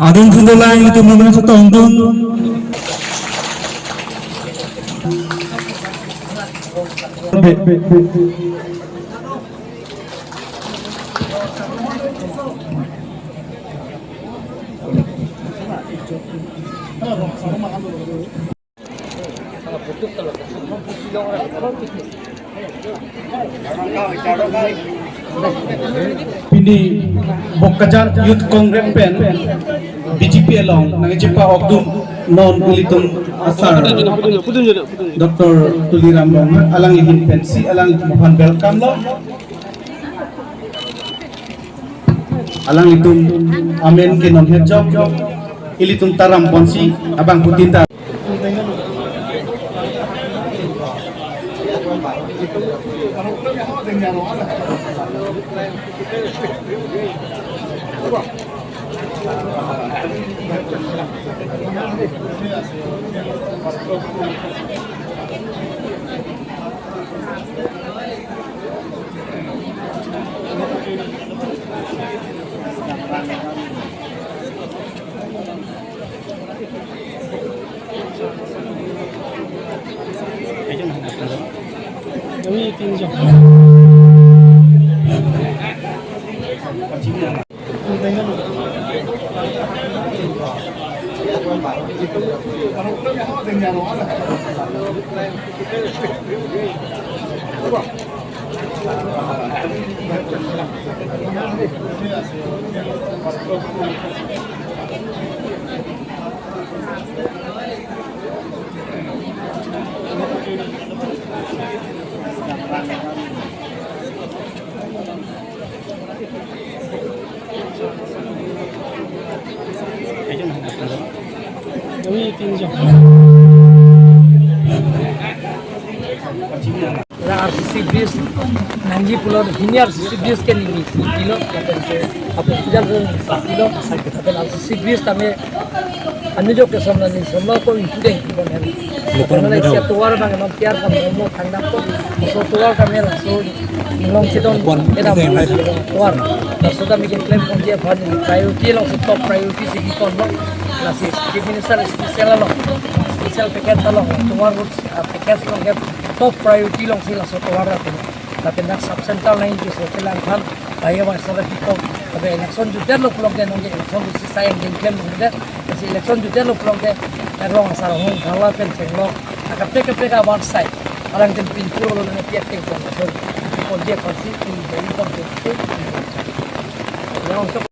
Adun sundulang itu mengenai setondong. Ini Bokkajar Youth Congress pen BJP along nangijipa Okdum non ulitum asar Dr. Tuliram Roma alang lihin pensi alang mohon welcome lo alang itum amen ke non hejok ilitum taram ponsi abang putinta RCC base Nanji Pulau ini RCC base ke limit kilo apa tidak kilo tapi RCC base kami anu jo ke samna ni samna ko itu deh bukan karena siap tuar bang emang tiar kami mau tangkap ko so tuar kami langsung long kita kita tuar langsung kami klaim pun dia priority langsung top priority sih kon lo nasi minister spesial lo spesial paket lo tuar paket lo top priority long sila so tuar tapi nak subsental lain je so telan kan ayah masalah kita tapi election juga lo pulang ke nongje election si sayang jengkem juga si election juga lo pulang ke erong asal hong kalah penceng lo akan peka one side orang yang pintu lo dengan tiap tengkong so dia pasti ini jadi kompetitif